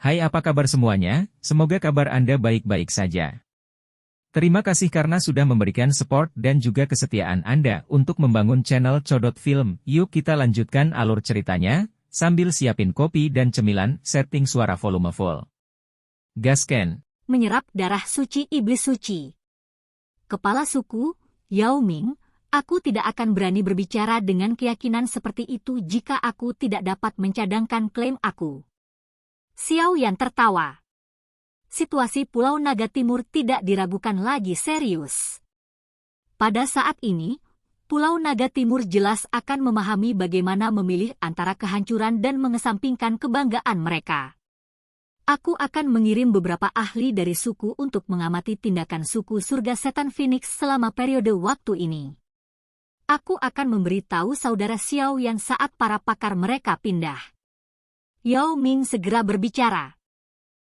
Hai, apa kabar semuanya? Semoga kabar Anda baik-baik saja. Terima kasih karena sudah memberikan support dan juga kesetiaan Anda untuk membangun channel Codot Film. Yuk kita lanjutkan alur ceritanya, sambil siapin kopi dan cemilan, setting suara volume full. Gasken. Menyerap darah suci iblis suci. Kepala suku, Yao Ming, aku tidak akan berani berbicara dengan keyakinan seperti itu jika aku tidak dapat mencadangkan klaim aku. Xiao Yan tertawa. Situasi Pulau Naga Timur tidak diragukan lagi serius. Pada saat ini, Pulau Naga Timur jelas akan memahami bagaimana memilih antara kehancuran dan mengesampingkan kebanggaan mereka. Aku akan mengirim beberapa ahli dari suku untuk mengamati tindakan suku Surga Setan Phoenix selama periode waktu ini. Aku akan memberitahu saudara Xiao Yan saat para pakar mereka pindah. Yao Ming segera berbicara.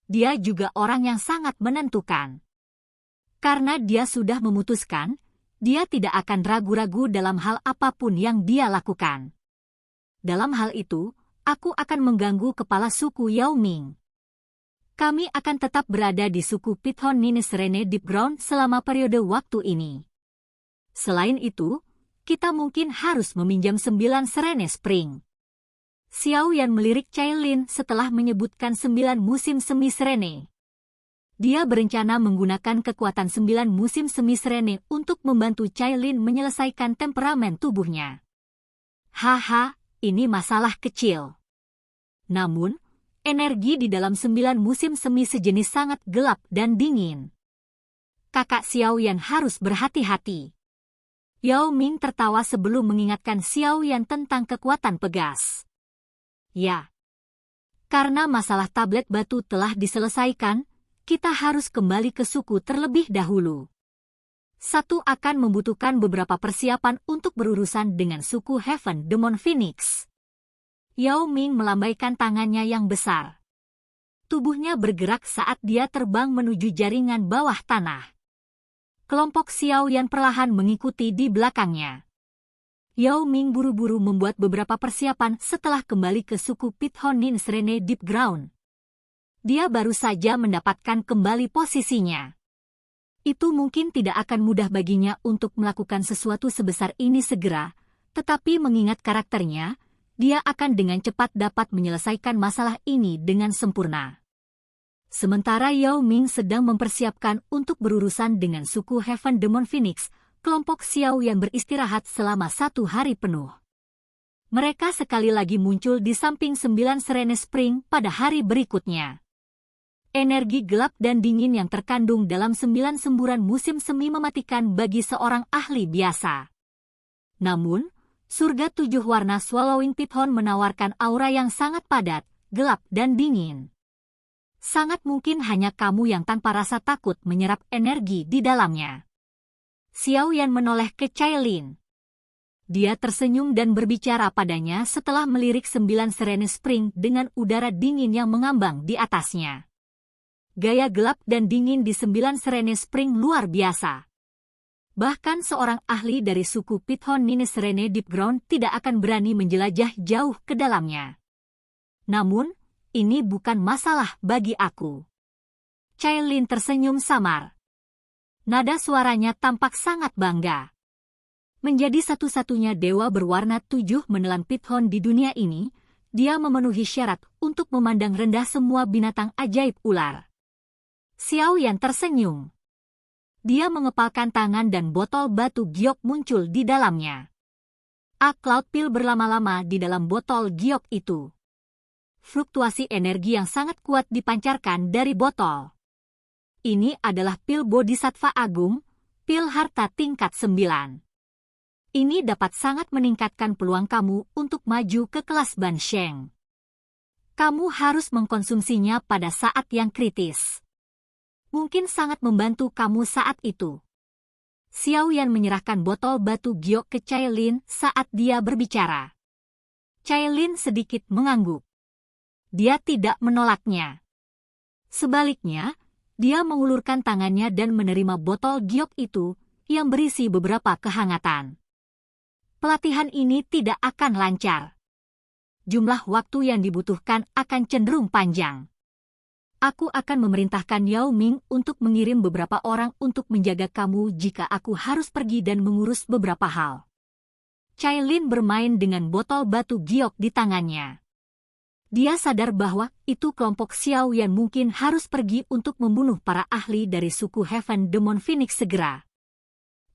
Dia juga orang yang sangat menentukan. Karena dia sudah memutuskan, dia tidak akan ragu-ragu dalam hal apapun yang dia lakukan. Dalam hal itu, aku akan mengganggu kepala suku Yao Ming. Kami akan tetap berada di suku Pithon Nini Serene Deep Ground selama periode waktu ini. Selain itu, kita mungkin harus meminjam 9 Serene Spring. Xiao Yan melirik Cailin setelah menyebutkan 9 musim semi serene. Dia berencana menggunakan kekuatan 9 musim semi serene untuk membantu Cailin menyelesaikan temperamen tubuhnya. Haha, ini masalah kecil. Namun, energi di dalam 9 musim semi sejenis sangat gelap dan dingin. Kakak Xiao Yan harus berhati-hati. Yao Ming tertawa sebelum mengingatkan Xiao Yan tentang kekuatan pegas. Ya, karena masalah tablet batu telah diselesaikan, kita harus kembali ke suku terlebih dahulu. Satu akan membutuhkan beberapa persiapan untuk berurusan dengan suku Heaven Demon Phoenix. Yao Ming melambaikan tangannya yang besar. Tubuhnya bergerak saat dia terbang menuju jaringan bawah tanah. Kelompok Xiao Yan perlahan mengikuti di belakangnya. Yao Ming buru-buru membuat beberapa persiapan setelah kembali ke suku Pithon Nin Serene Deep Ground. Dia baru saja mendapatkan kembali posisinya. Itu mungkin tidak akan mudah baginya untuk melakukan sesuatu sebesar ini segera, tetapi mengingat karakternya, dia akan dengan cepat dapat menyelesaikan masalah ini dengan sempurna. Sementara Yao Ming sedang mempersiapkan untuk berurusan dengan suku Heaven Demon Phoenix, kelompok Xiao Yan beristirahat selama 1 hari penuh. Mereka sekali lagi muncul di samping 9 Serene Spring pada hari berikutnya. Energi gelap dan dingin yang terkandung dalam 9 semburan musim semi mematikan bagi seorang ahli biasa. Namun, surga 7 warna Swallowing Pithon menawarkan aura yang sangat padat, gelap dan dingin. Sangat mungkin hanya kamu yang tanpa rasa takut menyerap energi di dalamnya. Xiao Yan menoleh ke Cailin. Dia tersenyum dan berbicara padanya setelah melirik 9 Serene Spring dengan udara dingin yang mengambang di atasnya. Gaya gelap dan dingin di 9 Serene Spring luar biasa. Bahkan seorang ahli dari suku Pithon Nini Serene Deep Ground tidak akan berani menjelajah jauh ke dalamnya. Namun, ini bukan masalah bagi aku. Cailin tersenyum samar. Nada suaranya tampak sangat bangga. Menjadi satu-satunya dewa berwarna 7 menelan Pithon di dunia ini, dia memenuhi syarat untuk memandang rendah semua binatang ajaib ular. Xiao Yan tersenyum. Dia mengepalkan tangan dan botol batu giok muncul di dalamnya. Cloud Pil berlama-lama di dalam botol giok itu. Fluktuasi energi yang sangat kuat dipancarkan dari botol. Ini adalah pil Bodhisattva Agung, pil harta tingkat 9. Ini dapat sangat meningkatkan peluang kamu untuk maju ke kelas Ban Sheng. Kamu harus mengkonsumsinya pada saat yang kritis. Mungkin sangat membantu kamu saat itu. Xiao Yan menyerahkan botol batu giok ke Cailin saat dia berbicara. Cailin sedikit mengangguk. Dia tidak menolaknya. Sebaliknya, dia mengulurkan tangannya dan menerima botol giok itu yang berisi beberapa kehangatan. Pelatihan ini tidak akan lancar. Jumlah waktu yang dibutuhkan akan cenderung panjang. Aku akan memerintahkan Yao Ming untuk mengirim beberapa orang untuk menjaga kamu jika aku harus pergi dan mengurus beberapa hal. Cailin bermain dengan botol batu giok di tangannya. Dia sadar bahwa itu kelompok Xiao Yan mungkin harus pergi untuk membunuh para ahli dari suku Heaven Demon Phoenix segera.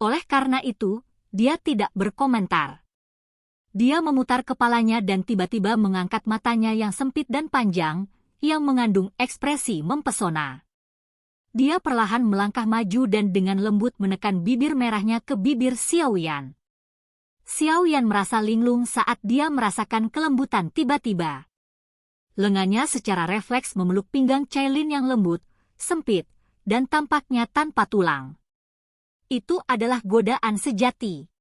Oleh karena itu, dia tidak berkomentar. Dia memutar kepalanya dan tiba-tiba mengangkat matanya yang sempit dan panjang, yang mengandung ekspresi mempesona. Dia perlahan melangkah maju dan dengan lembut menekan bibir merahnya ke bibir Xiao Yan. Xiao Yan merasa linglung saat dia merasakan kelembutan tiba-tiba. Lengannya secara refleks memeluk pinggang Cailin yang lembut, sempit, dan tampaknya tanpa tulang. Itu adalah godaan sejati.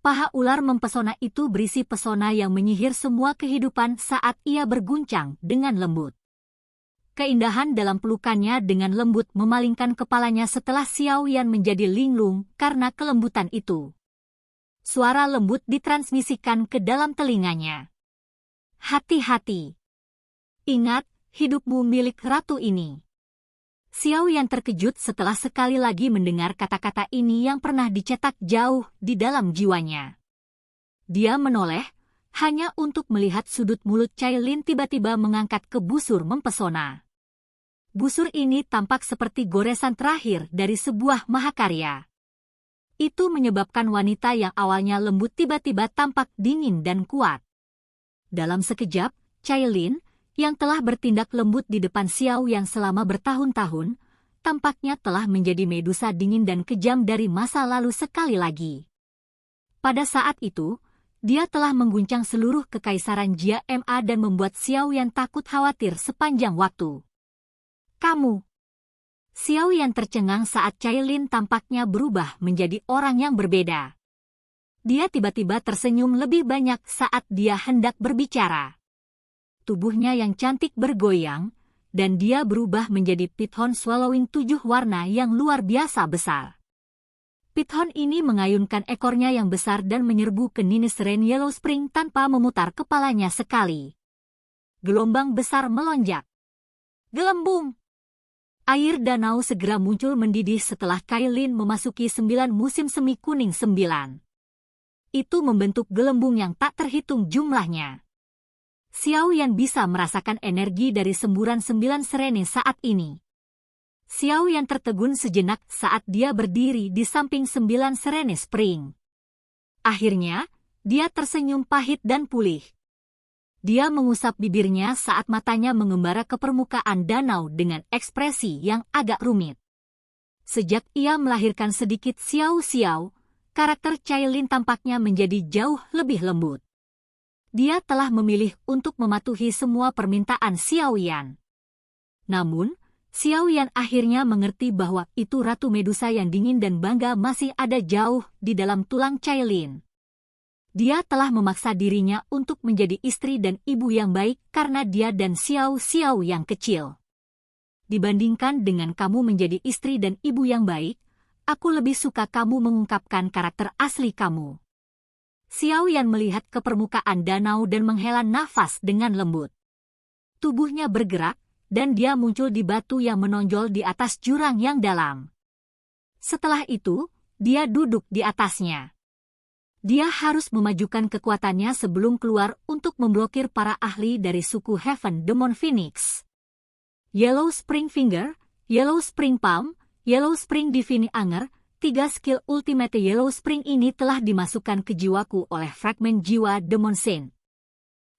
Paha ular mempesona itu berisi pesona yang menyihir semua kehidupan saat ia berguncang dengan lembut. Keindahan dalam pelukannya dengan lembut memalingkan kepalanya setelah Xiao Yan menjadi linglung karena kelembutan itu. Suara lembut ditransmisikan ke dalam telinganya. Hati-hati. Ingat, hidupmu milik ratu ini. Xiao Yan terkejut setelah sekali lagi mendengar kata-kata ini yang pernah dicetak jauh di dalam jiwanya. Dia menoleh, hanya untuk melihat sudut mulut Cailin tiba-tiba mengangkat ke busur mempesona. Busur ini tampak seperti goresan terakhir dari sebuah mahakarya. Itu menyebabkan wanita yang awalnya lembut tiba-tiba tampak dingin dan kuat. Dalam sekejap, Cailin, yang telah bertindak lembut di depan Xiao yang selama bertahun-tahun, tampaknya telah menjadi medusa dingin dan kejam dari masa lalu sekali lagi. Pada saat itu, dia telah mengguncang seluruh kekaisaran Jia Ma dan membuat Xiao Yan takut khawatir sepanjang waktu. Kamu. Xiao Yan tercengang saat Cailin tampaknya berubah menjadi orang yang berbeda. Dia tiba-tiba tersenyum lebih banyak saat dia hendak berbicara. Tubuhnya yang cantik bergoyang, dan dia berubah menjadi Python swallowing 7 warna yang luar biasa besar. Python ini mengayunkan ekornya yang besar dan menyerbu ke Nini Serene Yellow Spring tanpa memutar kepalanya sekali. Gelombang besar melonjak. Gelembung! Air danau segera muncul mendidih setelah Cailin memasuki 9 musim semi kuning 9. Itu membentuk gelembung yang tak terhitung jumlahnya. Xiao Yan bisa merasakan energi dari semburan 9 Serene saat ini. Xiao Yan tertegun sejenak saat dia berdiri di samping 9 Serene Spring. Akhirnya, dia tersenyum pahit dan pulih. Dia mengusap bibirnya saat matanya mengembara ke permukaan danau dengan ekspresi yang agak rumit. Sejak ia melahirkan sedikit Xiao-Xiao, karakter Cailin tampaknya menjadi jauh lebih lembut. Dia telah memilih untuk mematuhi semua permintaan Xiao Yan. Namun, Xiao Yan akhirnya mengerti bahwa itu Ratu Medusa yang dingin dan bangga masih ada jauh di dalam tulang Cailin. Dia telah memaksa dirinya untuk menjadi istri dan ibu yang baik karena dia dan Xiao-Xiao yang kecil. Dibandingkan dengan kamu menjadi istri dan ibu yang baik, aku lebih suka kamu mengungkapkan karakter asli kamu. Xiao Yan melihat ke permukaan danau dan menghela nafas dengan lembut. Tubuhnya bergerak, dan dia muncul di batu yang menonjol di atas jurang yang dalam. Setelah itu, dia duduk di atasnya. Dia harus memajukan kekuatannya sebelum keluar untuk memblokir para ahli dari suku Heaven Demon Phoenix. Yellow Spring Finger, Yellow Spring Palm, Yellow Spring Divine Anger, 3 skill ultimate Yellow Spring ini telah dimasukkan ke jiwaku oleh fragmen jiwa Demon Saint.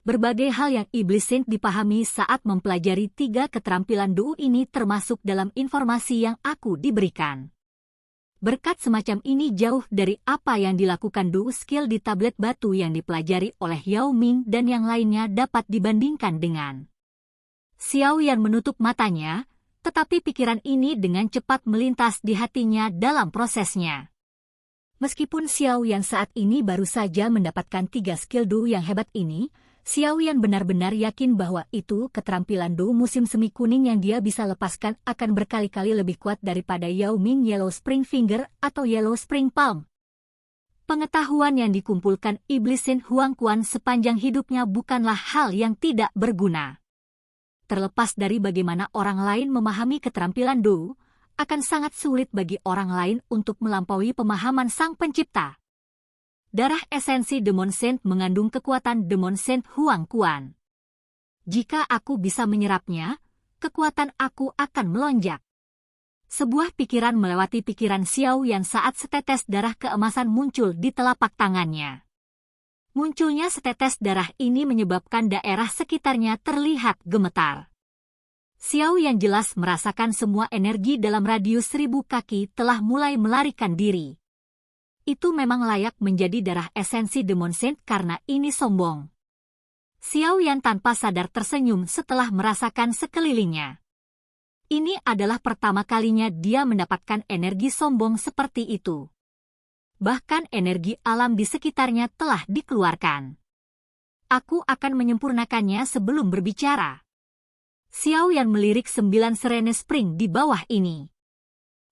Berbagai hal yang Iblis Saint dipahami saat mempelajari 3 keterampilan Dou ini termasuk dalam informasi yang aku diberikan. Berkat semacam ini jauh dari apa yang dilakukan Dou skill di tablet batu yang dipelajari oleh Yao Ming dan yang lainnya dapat dibandingkan dengan. Xiao Yan menutup matanya, tetapi pikiran ini dengan cepat melintas di hatinya dalam prosesnya. Meskipun Xiao Yan saat ini baru saja mendapatkan 3 skill Dou yang hebat ini, Xiao Yan benar-benar yakin bahwa itu keterampilan Dou musim semi kuning yang dia bisa lepaskan akan berkali-kali lebih kuat daripada Yao Ming Yellow Spring Finger atau Yellow Spring Palm. Pengetahuan yang dikumpulkan Iblis Saint Huang Quan sepanjang hidupnya bukanlah hal yang tidak berguna. terlepas dari bagaimana orang lain memahami keterampilan Dou, akan sangat sulit bagi orang lain untuk melampaui pemahaman Sang Pencipta. Darah esensi Demon Saint mengandung kekuatan Demon Saint Huang Quan. Jika aku bisa menyerapnya, kekuatan aku akan melonjak. Sebuah pikiran melewati pikiran Xiao Yan saat setetes darah keemasan muncul di telapak tangannya. Munculnya setetes darah ini menyebabkan daerah sekitarnya terlihat gemetar. Xiao Yan jelas merasakan semua energi dalam radius 1000 kaki telah mulai melarikan diri. Itu memang layak menjadi darah esensi Demon Saint karena ini sombong. Xiao Yan tanpa sadar tersenyum setelah merasakan sekelilingnya. Ini adalah pertama kalinya dia mendapatkan energi sombong seperti itu. Bahkan energi alam di sekitarnya telah dikeluarkan. Aku akan menyempurnakannya sebelum berbicara. Xiao Yan melirik 9 serene spring di bawah ini.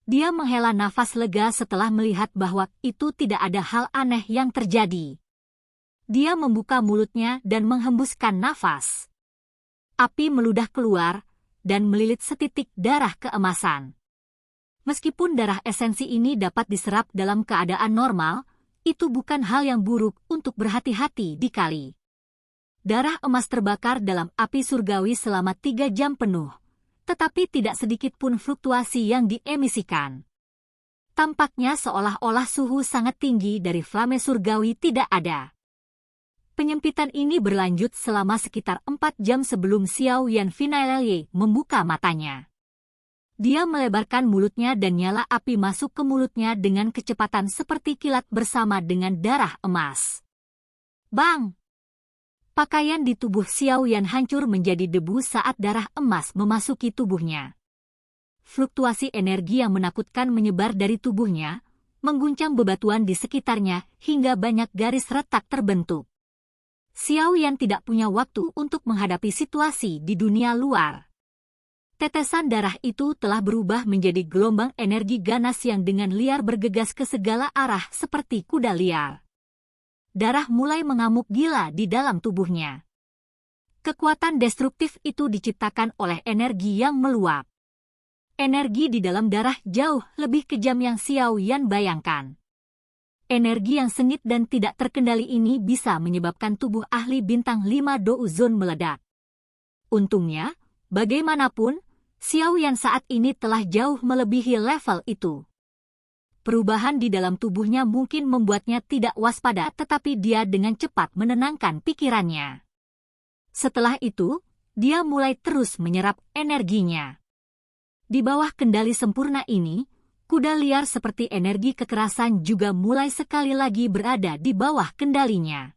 Dia menghela nafas lega setelah melihat bahwa itu tidak ada hal aneh yang terjadi. Dia membuka mulutnya dan menghembuskan nafas. Api meludah keluar dan melilit setitik darah keemasan. Meskipun darah esensi ini dapat diserap dalam keadaan normal, itu bukan hal yang buruk untuk berhati-hati dikali. Darah emas terbakar dalam api surgawi selama 3 jam penuh, tetapi tidak sedikit pun fluktuasi yang diemisikan. Tampaknya seolah-olah suhu sangat tinggi dari flame surgawi tidak ada. Penyempitan ini berlanjut selama sekitar 4 jam sebelum Xiao Yan finally membuka matanya. Dia melebarkan mulutnya dan nyala api masuk ke mulutnya dengan kecepatan seperti kilat bersama dengan darah emas. Bang! Pakaian di tubuh Xiao Yan hancur menjadi debu saat darah emas memasuki tubuhnya. Fluktuasi energi yang menakutkan menyebar dari tubuhnya, mengguncang bebatuan di sekitarnya hingga banyak garis retak terbentuk. Xiao Yan tidak punya waktu untuk menghadapi situasi di dunia luar. Tetesan darah itu telah berubah menjadi gelombang energi ganas yang dengan liar bergegas ke segala arah seperti kuda liar. Darah mulai mengamuk gila di dalam tubuhnya. Kekuatan destruktif itu diciptakan oleh energi yang meluap. Energi di dalam darah jauh lebih kejam yang Xiao Yan bayangkan. Energi yang sengit dan tidak terkendali ini bisa menyebabkan tubuh ahli bintang 5 Douzon meledak. Untungnya, bagaimanapun, Xiao Yan saat ini telah jauh melebihi level itu. Perubahan di dalam tubuhnya mungkin membuatnya tidak waspada, tetapi dia dengan cepat menenangkan pikirannya. Setelah itu, dia mulai terus menyerap energinya. Di bawah kendali sempurna ini, kuda liar seperti energi kekerasan juga mulai sekali lagi berada di bawah kendalinya.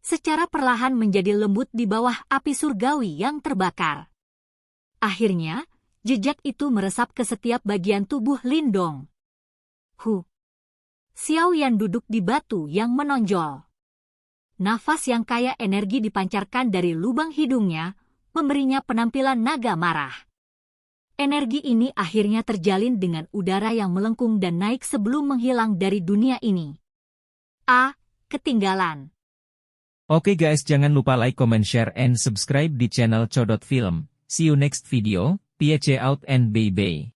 Secara perlahan menjadi lembut di bawah api surgawi yang terbakar. Akhirnya, jejak itu meresap ke setiap bagian tubuh Lindong. Xiao Yan duduk di batu yang menonjol. Nafas yang kaya energi dipancarkan dari lubang hidungnya, memberinya penampilan naga marah. Energi ini akhirnya terjalin dengan udara yang melengkung dan naik sebelum menghilang dari dunia ini. Ketinggalan. Oke guys, jangan lupa like, comment, share, and subscribe di channel Codot Film. See you next video, peace out and bye-bye.